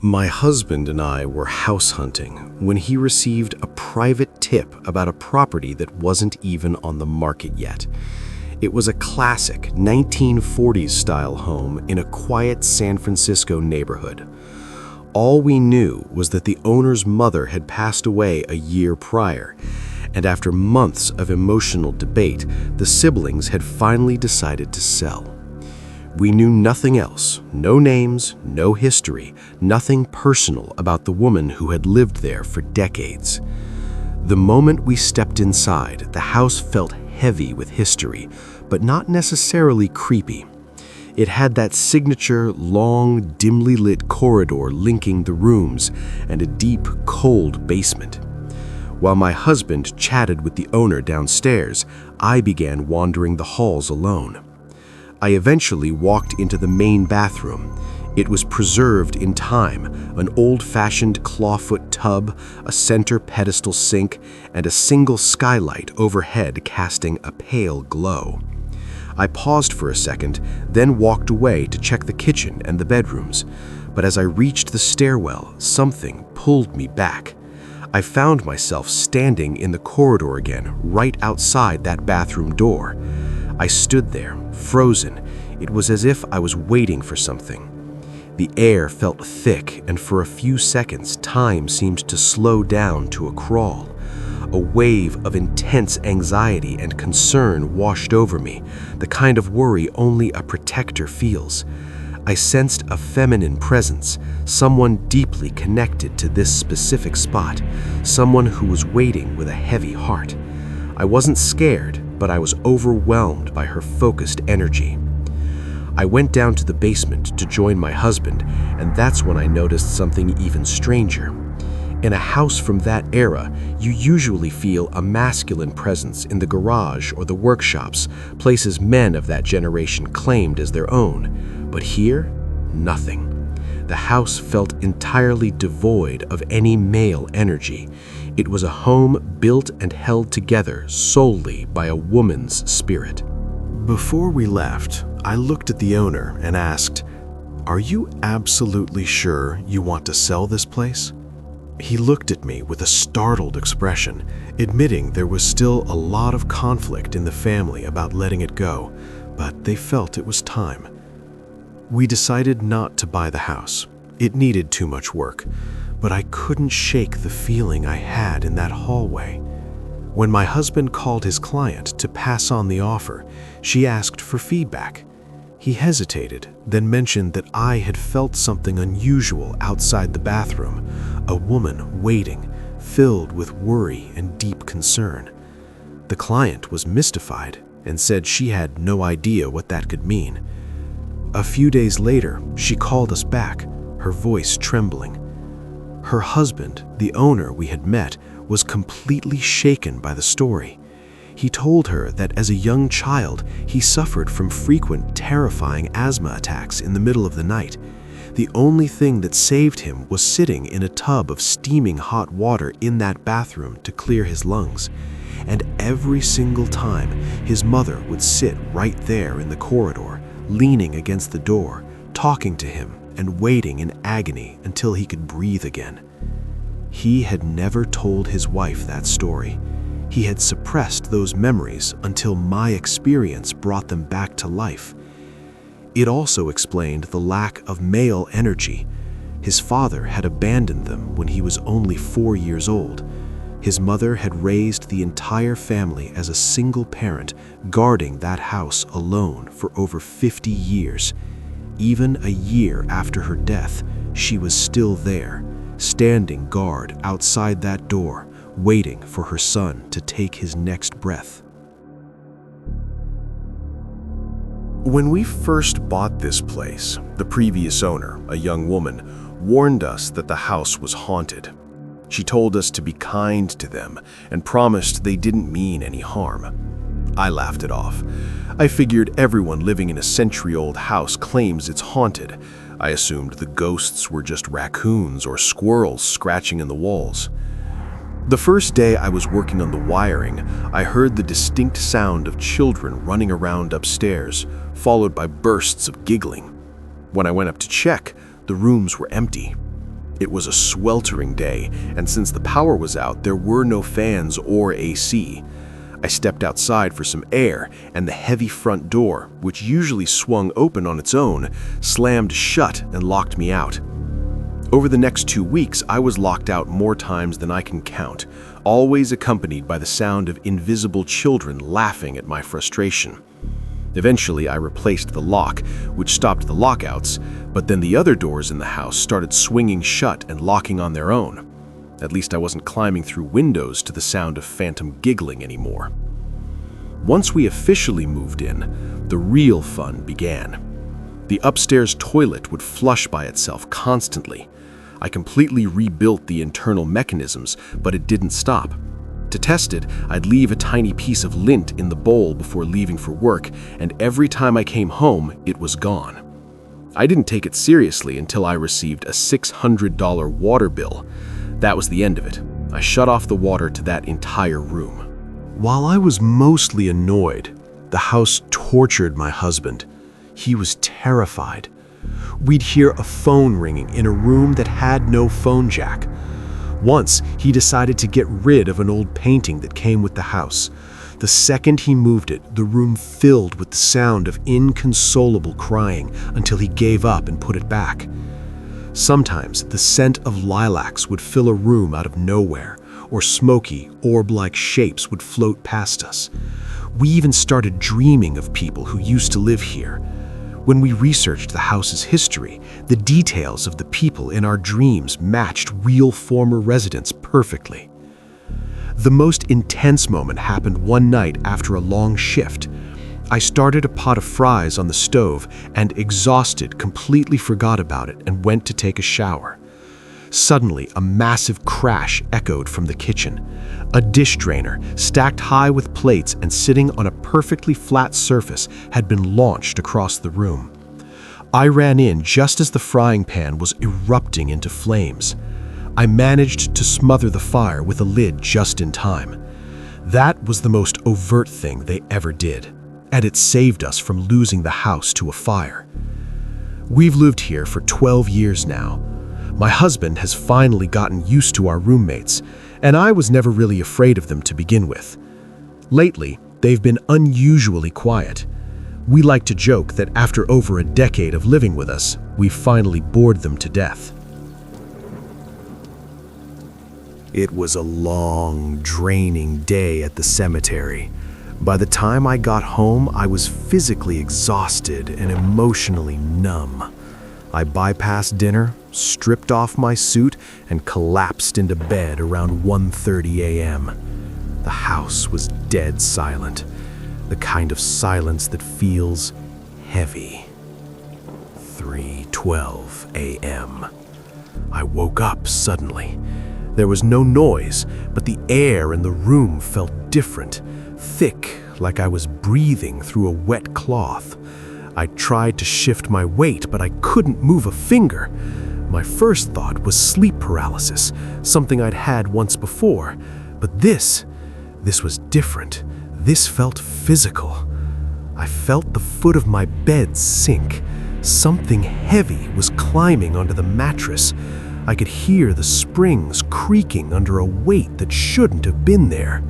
My husband and I were house hunting when he received a private tip about a property that wasn't even on the market yet. It was a classic 1940s style home in a quiet San Francisco neighborhood. All we knew was that the owner's mother had passed away a year prior, and after months of emotional debate, the siblings had finally decided to sell. We knew nothing else, no names, no history, nothing personal about the woman who had lived there for decades. The moment we stepped inside, the house felt heavy with history, but not necessarily creepy. It had that signature, long, dimly lit corridor linking the rooms and a deep, cold basement. While my husband chatted with the owner downstairs, I began wandering the halls alone. I eventually walked into the main bathroom. It was preserved in time, an old-fashioned clawfoot tub, a center pedestal sink, and a single skylight overhead casting a pale glow. I paused for a second, then walked away to check the kitchen and the bedrooms. But as I reached the stairwell, something pulled me back. I found myself standing in the corridor again, right outside that bathroom door. I stood there, frozen. It was as if I was waiting for something. The air felt thick, and for a few seconds, time seemed to slow down to a crawl. A wave of intense anxiety and concern washed over me, the kind of worry only a protector feels. I sensed a feminine presence, someone deeply connected to this specific spot, someone who was waiting with a heavy heart. I wasn't scared, but I was overwhelmed by her focused energy. I went down to the basement to join my husband, and that's when I noticed something even stranger. In a house from that era, you usually feel a masculine presence in the garage or the workshops, places men of that generation claimed as their own. But here, nothing. The house felt entirely devoid of any male energy. It was a home built and held together solely by a woman's spirit. Before we left, I looked at the owner and asked, "Are you absolutely sure you want to sell this place?" He looked at me with a startled expression, admitting there was still a lot of conflict in the family about letting it go, but they felt it was time. We decided not to buy the house. It needed too much work, but I couldn't shake the feeling I had in that hallway. When my husband called his client to pass on the offer, she asked for feedback. He hesitated, then mentioned that I had felt something unusual outside the bathroom, a woman waiting, filled with worry and deep concern. The client was mystified and said she had no idea what that could mean. A few days later, she called us back, her voice trembling. Her husband, the owner we had met, was completely shaken by the story. He told her that as a young child, he suffered from frequent, terrifying asthma attacks in the middle of the night. The only thing that saved him was sitting in a tub of steaming hot water in that bathroom to clear his lungs. And every single time, his mother would sit right there in the corridor, leaning against the door, talking to him and waiting in agony until he could breathe again. He had never told his wife that story. He had suppressed those memories until my experience brought them back to life. It also explained the lack of male energy. His father had abandoned them when he was only 4 years old. His mother had raised the entire family as a single parent, guarding that house alone for over 50 years. Even a year after her death, she was still there, standing guard outside that door, waiting for her son to take his next breath. When we first bought this place, the previous owner, a young woman, warned us that the house was haunted. She told us to be kind to them and promised they didn't mean any harm. I laughed it off. I figured everyone living in a century-old house claims it's haunted. I assumed the ghosts were just raccoons or squirrels scratching in the walls. The first day I was working on the wiring, I heard the distinct sound of children running around upstairs, followed by bursts of giggling. When I went up to check, the rooms were empty. It was a sweltering day, and since the power was out, there were no fans or AC. I stepped outside for some air, and the heavy front door, which usually swung open on its own, slammed shut and locked me out. Over the next 2 weeks, I was locked out more times than I can count, always accompanied by the sound of invisible children laughing at my frustration. Eventually, I replaced the lock, which stopped the lockouts, but then the other doors in the house started swinging shut and locking on their own. At least I wasn't climbing through windows to the sound of phantom giggling anymore. Once we officially moved in, the real fun began. The upstairs toilet would flush by itself constantly. I completely rebuilt the internal mechanisms, but it didn't stop. To test it, I'd leave a tiny piece of lint in the bowl before leaving for work, and every time I came home, it was gone. I didn't take it seriously until I received a $600 water bill. That was the end of it. I shut off the water to that entire room. While I was mostly annoyed, the house tortured my husband. He was terrified. We'd hear a phone ringing in a room that had no phone jack. Once, he decided to get rid of an old painting that came with the house. The second he moved it, the room filled with the sound of inconsolable crying until he gave up and put it back. Sometimes, the scent of lilacs would fill a room out of nowhere, or smoky, orb-like shapes would float past us. We even started dreaming of people who used to live here. When we researched the house's history, the details of the people in our dreams matched real former residents perfectly. The most intense moment happened one night after a long shift. I started a pot of fries on the stove and, exhausted, completely forgot about it and went to take a shower. Suddenly, a massive crash echoed from the kitchen. A dish drainer, stacked high with plates and sitting on a perfectly flat surface, had been launched across the room. I ran in just as the frying pan was erupting into flames. I managed to smother the fire with a lid just in time. That was the most overt thing they ever did, and it saved us from losing the house to a fire. We've lived here for 12 years now. My husband has finally gotten used to our roommates, and I was never really afraid of them to begin with. Lately, they've been unusually quiet. We like to joke that after over a decade of living with us, we've finally bored them to death. It was a long, draining day at the cemetery. By the time I got home, I was physically exhausted and emotionally numb. I bypassed dinner, stripped off my suit, and collapsed into bed around 1:30 a.m. The house was dead silent, the kind of silence that feels heavy. 3:12 a.m. I woke up suddenly. There was no noise, but the air in the room felt different, thick, like I was breathing through a wet cloth. I tried to shift my weight, but I couldn't move a finger. My first thought was sleep paralysis, something I'd had once before. But this was different. This felt physical. I felt the foot of my bed sink. Something heavy was climbing onto the mattress. I could hear the springs creaking under a weight that shouldn't have been there.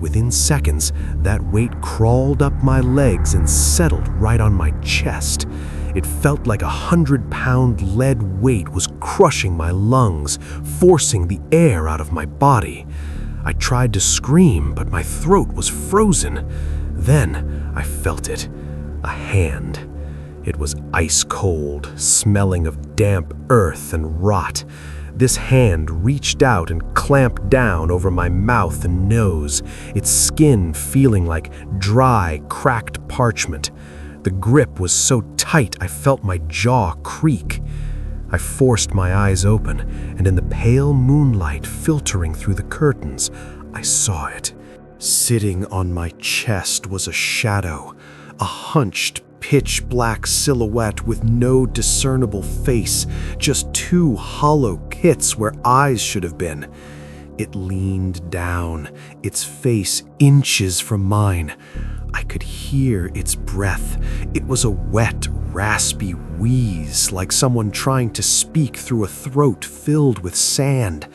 Within seconds, that weight crawled up my legs and settled right on my chest. It felt like a 100-pound lead weight was crushing my lungs, forcing the air out of my body. I tried to scream, but my throat was frozen. Then I felt it. A hand. It was ice cold, smelling of damp earth and rot. This hand reached out and clamped down over my mouth and nose, its skin feeling like dry, cracked parchment. The grip was so tight I felt my jaw creak. I forced my eyes open, and in the pale moonlight filtering through the curtains, I saw it. Sitting on my chest was a shadow, a hunched, pitch-black silhouette with no discernible face, just two hollow pits where eyes should have been. It leaned down, its face inches from mine. I could hear its breath. It was a wet, raspy wheeze like someone trying to speak through a throat filled with sand.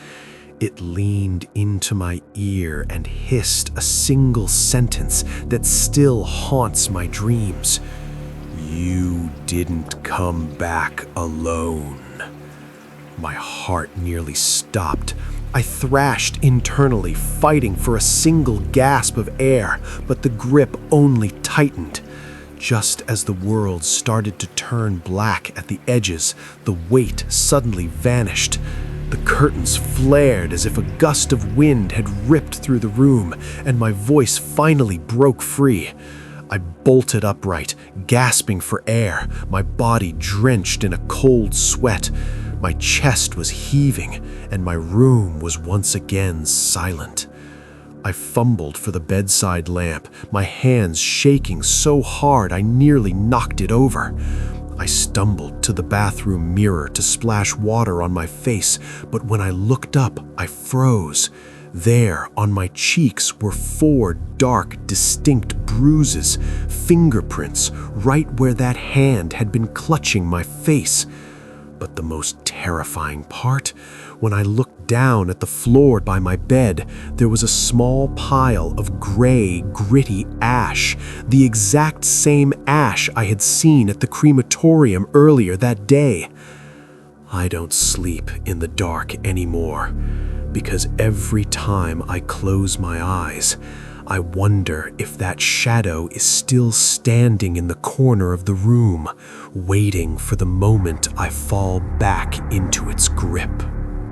It leaned into my ear and hissed a single sentence that still haunts my dreams. "You didn't come back alone." My heart nearly stopped. I thrashed internally, fighting for a single gasp of air, but the grip only tightened. Just as the world started to turn black at the edges, the weight suddenly vanished. The curtains flared as if a gust of wind had ripped through the room, and my voice finally broke free. I bolted upright, gasping for air, my body drenched in a cold sweat. My chest was heaving, and my room was once again silent. I fumbled for the bedside lamp, my hands shaking so hard I nearly knocked it over. I stumbled to the bathroom mirror to splash water on my face, but when I looked up, I froze. There, on my cheeks, were 4 dark, distinct bruises, fingerprints, right where that hand had been clutching my face. But the most terrifying part, when I looked down at the floor by my bed, there was a small pile of gray, gritty ash, the exact same ash I had seen at the crematorium earlier that day. I don't sleep in the dark anymore, because every time I close my eyes, I wonder if that shadow is still standing in the corner of the room, waiting for the moment I fall back into its grip.